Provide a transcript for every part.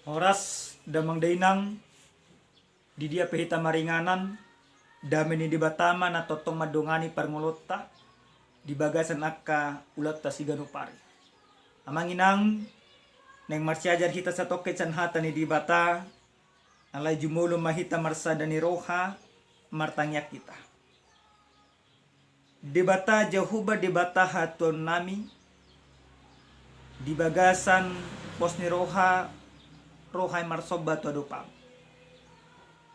Oras damang dainang di dia pehita maringanan dami ni di batama na totong madungani parngulota di bagasan akka ulat ta sigano pari. Amanginang neng marsiajar hita sa toket san hata ni di bata alay jumulo mahita marsada ni roha martangyak kita. Di bata Jehuba di bata haton nami di bagasan pos ni roha rohay marsoba to adupang.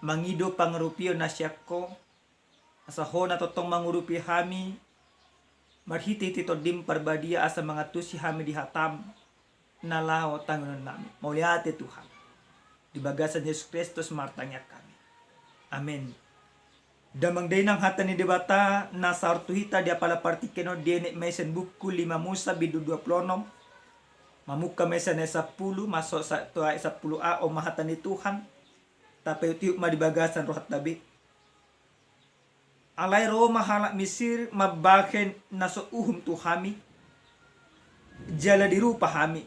Mangido pangrupio na siyako asaho na totong mangurupi hami marhiti tito dim parbadia asa mga tusi hami dihatam nalao tangunan nami. Mauliate Tuhan. Di bagasan Yesus Kristus martangyak kami. Amen. Damang day ng hata ni debata nasa ortuhita di apala partikeno diene mesen buku 5 Musa bidu 2 plonom mamuka mesa na 10 masok sa tuwa 10 a o mahata ni Tuhan tapi tiuk madibagasan rohat tabi alay ro mahala misir mabaken naso uhum tuhami jala dirupa hami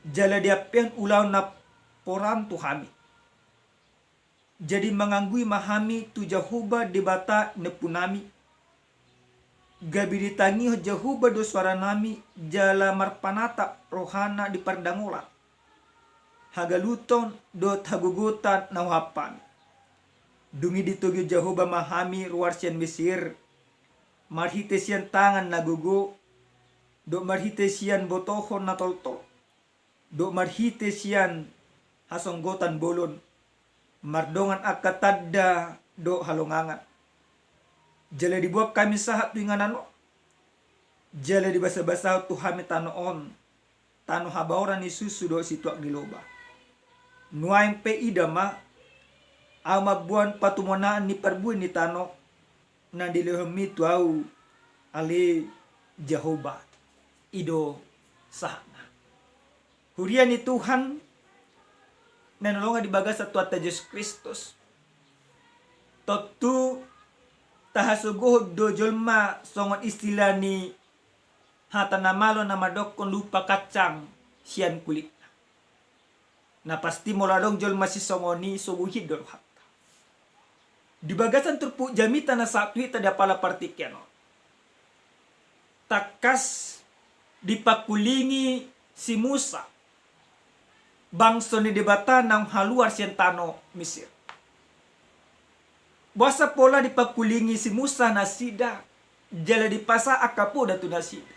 jala diapian ulaw na poram tuhami jadi menganggui mahami tu Jehuba di bata nepunami gabi ditangi Jehuba do suara nami jala marpanata rohana di pardangola hagaluton do tagugutan nauhapan dungi ditugi Jehuba mahami ruar sian Mesir marhite sian tangan nagugo do marhite sian botohon na toltol do marhite sian hasonggotan bolon mardongan akatadda do halongangan jala dibuat kami sahat tuinganano jala di basa-basa tuhami tanoon tano habauran ni susu do situak di loba nuaim pe idama amabuan patumonaan ni perbuin ni tano na dilehemi tuau ali Jehovah ido sahana hurian ni Tuhan nanolonga di bagas sa tuata Yesus Kristus totu tahasugoh do jolma songon istilah ni hata namalo na madokon lupa kacang sian kulit na pasti moladong jolma si songoni subuhid do hatta di bagasan turpu jamita na satu hita da pala partikyano takas dipakulingi si Musa bangso ni debata ng haluar sientano Mesir. Basa pola dipakulingi si Musa na sida jala dipasa akapo datu na sida.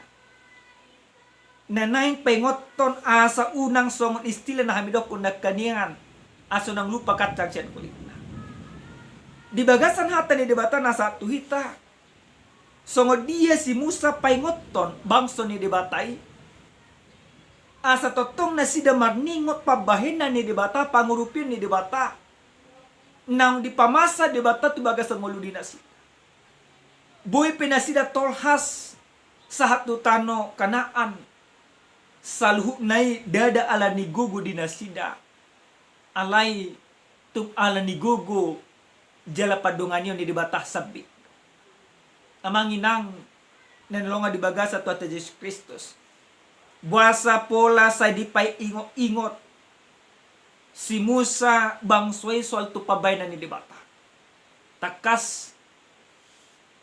Nanaing pengoton asa unang songon istila na hamidok kung nagkanian aso nang lupa kacang siyan kulit na. Di bagasan hata ni debata na sa tuhita songon dia si Musa pengoton bangso ni debatai asa totong na sida marningot pabahina ni debata pangurupin ni debata nang dipamasa debata tu bagasan ngoludi nasi boy pinasida tolhas sahat tano kanaan salhu nai dada ala ni gugu dinasida alay tum ala ni gugu jala padunganyo ni debata sabi amanginang nanalonga di bagasa tu ata Yesus Kristus buasa pola sa dipay ingot-ingot si Musa bangsoy soal tu pabay na ni debata takas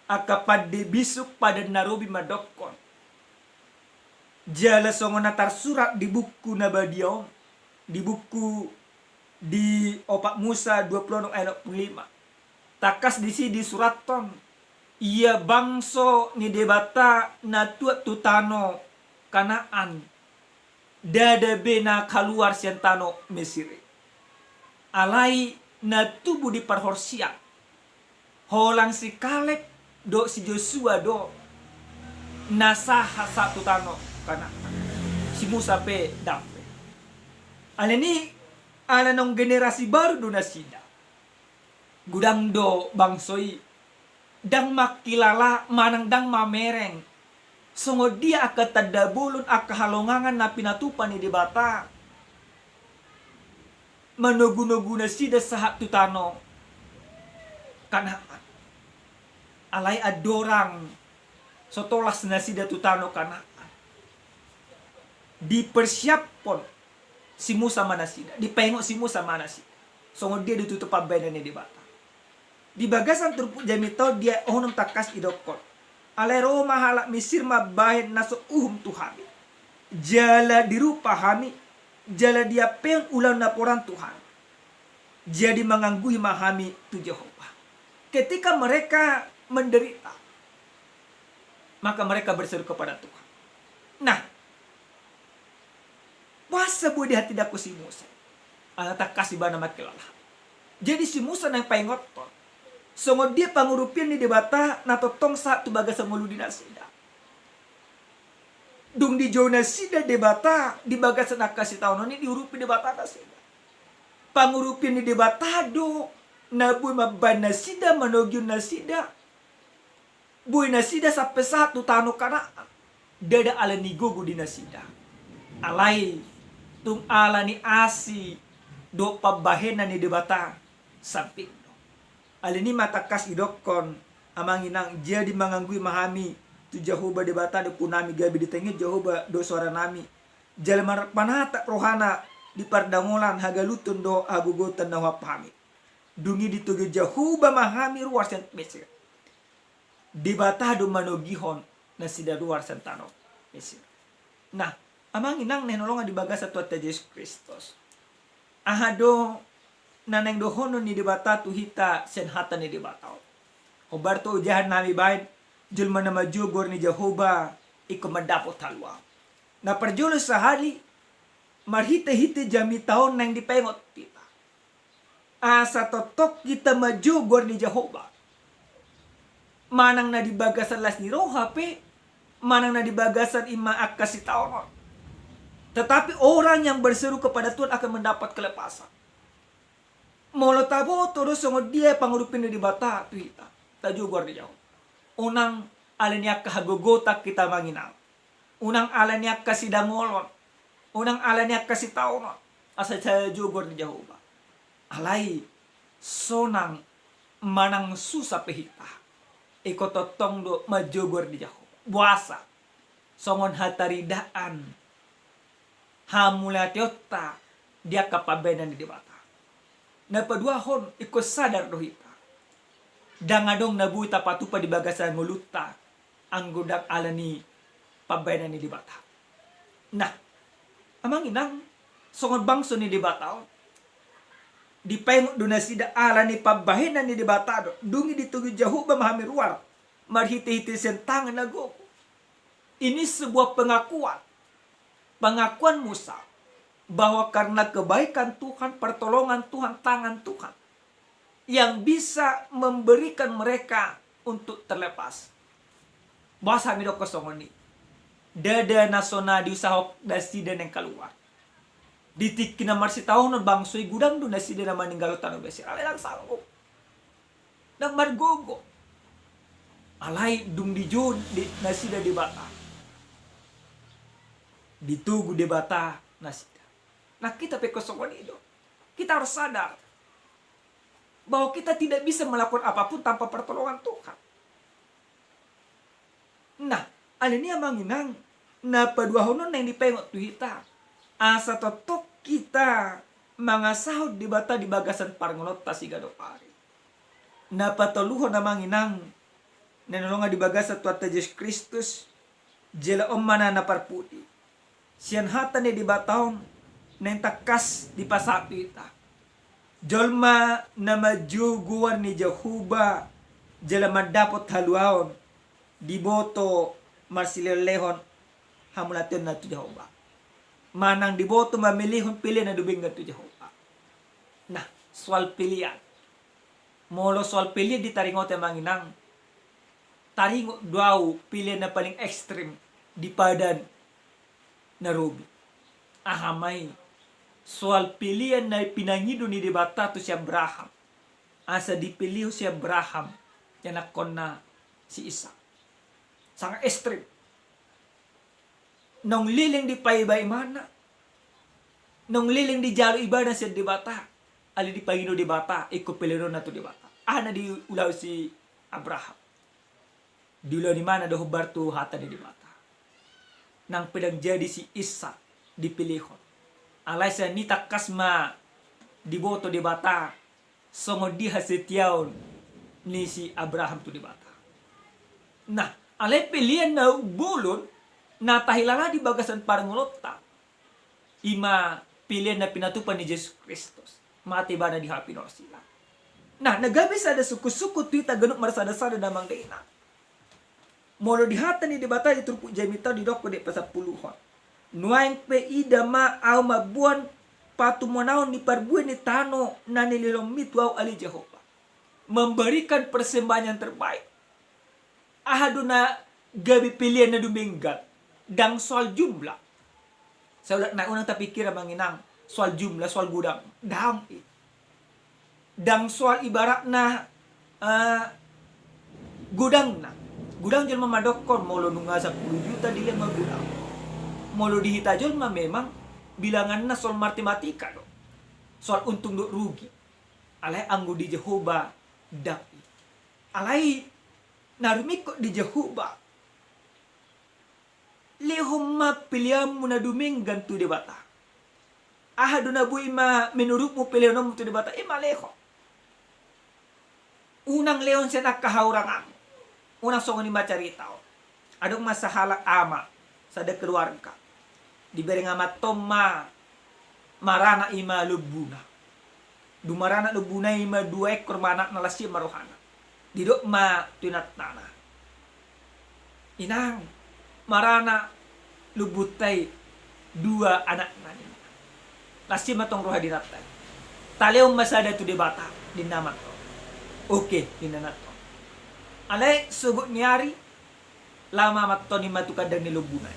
akapad bisuk pada narubi madokon jala songo natar surat di buku nabadion di buku di opak Musa 20 ayat 5 takas di sini suraton ia bangso ni debata na tuat tutano Kanaan dada bena kaluar siantano Mesir alay na tubu di parhorsia holang si Kaleb do si Joshua do nasaha satu tano Kanaan si Musa pe dape alani ala nong generasi baru do nasida gudang do bangsoy dang makilala manang dang mamereng songo dia akan tadabulun akahalongangan na pinatupan ni debata manugu-nugu na sida sahat tutano Kanaan alay adorang sotolas na sida tutano Kanaan dipersiapon si Musa mana sida, dipengok si Musa mana sida. Songo dia ditutup pabenane di bata. Di bagasan turpu jami tau dia honum takas idokot. Alero mahala Misir mabahin naso Tuhami. Jala dirupa hami, jala dia pen ulang laporan Tuhan. Jadi menganggui mahami tu Jehovah. Ketika mereka menderita, maka mereka berseru kepada Tuhan. Nah, puasa buat di hati daku si Musa. Tak kasih bana makilalah. Jadi si Musa nang paingot to. Songo dia pangurupian ni debata na totong satu baga semulu di nasida. Dung di jona sida debata di baga sana kasih tahun ini diurupi debata nasida. Pangurupian ni debata do na bui maban nasida manogyun nasida. Bui nasida sampai satu tano kana dada ala ni gogo di nasida. Alai tung ala ni asi do pabahena ni debata samping. Alini matakas idokon amanginang jadi menganggui mahami tu Jehovah debata de punami gabi di tengah Jehovah do suara nami jalmar panata rohana di pardangolan hagalutun do agugotan na wapami dungi dituge Jehovah mahami ruar sent mesir debata do manogihon na sida ruar sentano mesir. Nah, amanginang nenolonga di bagasa tuata Yesus Kristus ahado naneng dohono ni debata tu hita sen hata ni debata. Hobar to ujahan nami bain julma na majugor ni Jehovah iko madapot halwa. Na perjulo sahali marhite-hite jami taon nang dipengot kita. Asa totok kita majugor ni Jehovah. Manang na dibagasan las ni roha pe, manang na dibagasan ima akasi taon. Tetapi orang yang berseru kepada Tuhan akan mendapat kelepasan. Molo tabo terus songo dia pangurupin di bata tu hita. Taju gor di jauh. Unang alanya kahagogota kita manginang. Unang alanya kasih dangolon. Unang alanya kasih taon. Asa taju gor di jauh ba. Alai sonang manang susah pehita. Iko totong do majogor di jauh. Buasa. Songon hataridaan. Hamulatiota dia kapabenan di bata. Na padua hon iko sadar dohita. Dangadong nabuhi tapatupa di bagasan nguluta ang gudak alani pabayanan ni dibata. Nah, amang inang songon bangso ni dibata di pengok donasida alani pabayanan ni dibata dungi ditugi Jehovah mahami ruar marhiti-hiti sentangan nago. Ini sebuah pengakuan Musa bahwa karena kebaikan Tuhan, pertolongan Tuhan, tangan Tuhan yang bisa memberikan mereka untuk terlepas. Bahasa midok kosongoni. Dada nasona di usaha dasi dan yang keluar. Ditik na marsi tahun bangsoi gudang do nasi dan maninggal tanu besir. Alai lang sanggup. Nang margogo. Alai dung dijun di nasi dan di bata. Ditugu di bata nasi. Nah kita pekosongan itu. Kita harus sadar bahwa kita tidak bisa melakukan apapun tanpa pertolongan Tuhan. Nah, alini amanginang na padua honon yang dipengok tu kita. Asa totok kita mangasahod di bata di bagasan parngonot tasigado pari. Na patoluhon amanginang nanolonga di bagasan tuata Yesus Kristus jela omana na parpudi. Sian hata ni di bataon nang takas di pasapi ita. Jolma na majuguan ni Jehovah jala madapot haluaon diboto marsilelehon hamulaton na tu Jehovah. Manang diboto mamilihon pilih na dubing na tu Jehovah. Nah, soal pilihan. Molo soal pilih di taringot yang manginang. Taringot duau pilih na paling ekstrim di padan na rubi. Ahamay soal pilihan na pinangido ni debata to si Abraham. Asa dipilih si Abraham yan nakon na si Isa. Sangat ekstrim. Nung liling di paibay mana. Nung liling di jalo iba na si debata. Ali di pangino debata. Iko piliro na to debata. Na di ulaw si Abraham. Di ulaw ni mana do hubarto hata ni debata. Nang pinangjadi si Isa dipilihon. alay sa nitakas ma diboto di bata songo di hasetiaw ni si Abraham tu di bata. Nah, alay pilihan na bulon na tahilala di bagasan parangulota ima pilihan na pinatupan ni Jesus Kristus mati ba na di happy nor sila. Nah, nagabis ada suku-suku tu ita ganuk marsada-sada namang deina. Molo dihata ni debata di turpu jamita di doko de pasal puluhan. Nuaing pe ida ma au mabuan patu monaon ni parbuan ni tano na nililong mitu au ali Jehovah. Memberikan persembahan yang terbaik. Ahadu na gabi pilihan na duminggat. Dang soal jumlah. Sa ulat na unang tapikira manginang soal jumlah, soal gudang. Dang soal ibarat na gudang na. Gudang jol mamadokon molo nunga 10 juta dili magudang. Molo dihita jol memang bilangan na soal matematika do. Soal untung do rugi. Alay anggo di Jehovah dapi. Alay narumiko di Jehovah. Lehomma pilihan mo na duminggan tu di bata. Ahado na bu ima menurut mo pilihan mo tu di bata. Ima leho. Unang leon siya nakahaurangan. Unang songo ni macarita. Adong masahala ama sa da keluarga. Diberi ngamat toma marana ima lubuna. Dumarana lubuna ima 2 ekor manak na lasya marohana. Didok ma tinatnana. Inang marana lubutay 2 anak na nila. Lasya matong roha dinatay. Taleong masada tu debata dinamat to. Okay, dinanat to. Alay sugot niyari lama matto ni matukadang ni lubunay.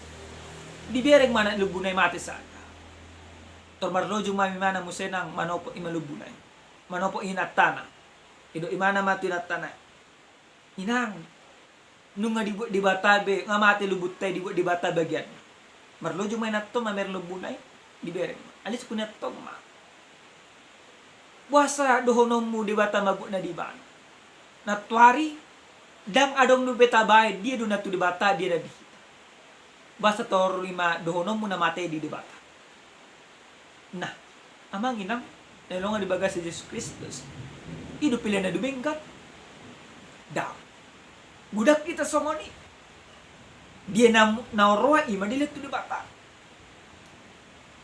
Dibereng mana lubunay mati sana. Tormarlojo mamimana musenang manopo imalubunay. Manopo inatana. Ido imana mati inatana. Inang nung nga dibuat di batabe nga mati lubutay dibuat di bata bagian. Marlojo may natto mamer lubunay dibereng. Alis kunat to ma. Buasa dohonom mu di bata mabu na di ban. Natwari dang adong nu beta bay dia do natu di bata dia na dihita. Basta tor 5 dohonom mo na mate di bata. Nah, amang inang nalonga di bagas si Jesus Kristus. Ido pilihan na dumingkat. Daw. Budak kita somoni. Dia naoroa ima dilet tu di bata.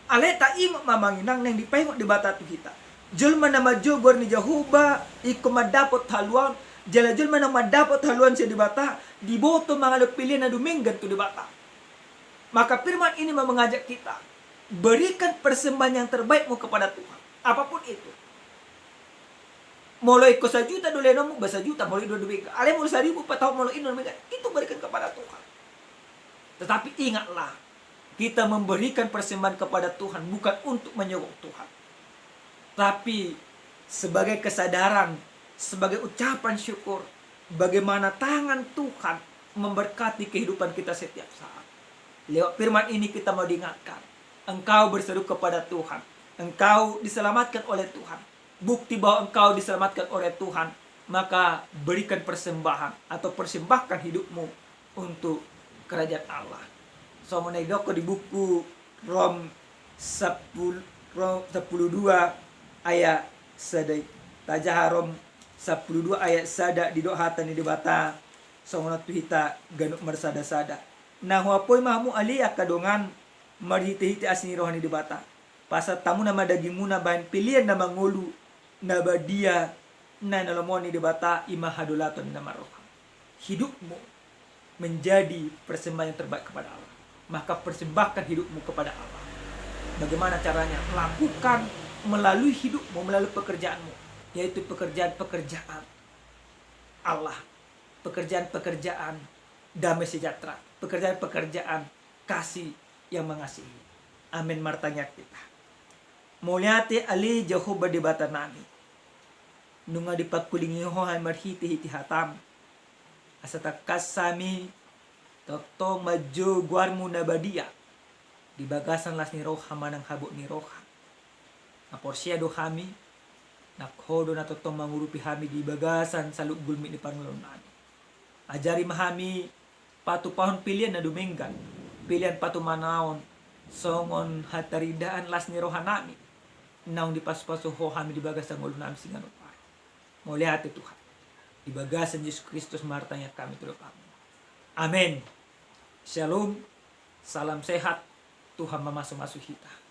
Aleta ima mamang inang nang dipahimot di bata tu kita. Julma na majogor ni Jehovah iko madapot haluan. Jala-jala man ang madapot haluan siya di bata, diboto mga pilihan na duminggan to di bata. Maka firman ini mengajak kita, berikan persembahan yang terbaik mo kepada Tuhan. Apapun itu. Mulai ko 1 juta doleno mo, basa juta, mulai 2 duminggan. Alay mo 1,000 patao, mulai ino duminggan. Itu berikan kepada Tuhan. Tetapi ingatlah, kita memberikan persembahan kepada Tuhan bukan untuk menyogok Tuhan. Tapi sebagai kesadaran, sebagai ucapan syukur bagaimana tangan Tuhan memberkati kehidupan kita setiap saat. Lewat firman ini kita mau diingatkan, engkau berseru kepada Tuhan, engkau diselamatkan oleh Tuhan. Bukti bahwa engkau diselamatkan oleh Tuhan, maka berikan persembahan atau persembahkan hidupmu untuk kerajaan Allah. So menaidoko di buku Rom 12 ayat sadai. Tajah Rom 12 ayat sada di dohatan ni dibata songonat tuhita ganuk marsada-sada. Nah huapoy mahmu aliya kadongan marhiti-hiti asini rohani dibata. Pasal tamu nama daging muna bahan pilihan nama ngolu nabadia na nalamoni dibata imahadulaton nama roha. Hidupmu menjadi persembahan yang terbaik kepada Allah. Maka persembahkan hidupmu kepada Allah. Bagaimana caranya? Lakukan melalui hidupmu, melalui pekerjaanmu. Yaitu pekerjaan-pekerjaan Allah, pekerjaan-pekerjaan damai sejahtera, pekerjaan-pekerjaan kasih yang mengasihi. Amin martanya kita. Mulyati ali Jehovah di bata nami. Nunga dipakulingi hohay marhiti-hiti hatam. Asatakas sami totong maju guarmu nabadia. Di bagasan las ni roha manang habuk ni roha. Aporsia do kami nakhodo na totong mangurupi hami di bagasan sa gulmi ni Panginoon. Ajari mahami patupahon pilihan na duminggan. Pilihan patumanawon songon hataridaan las ni rohanami naung di pas-paso ho kami di bagasan ulo namin singan upay. Muli hati Tuhan. Di bagasan Yesus Kristus martanya kami tulad kami. Amen. Shalom. Salam sehat. Tuhan mamasu-masu kita.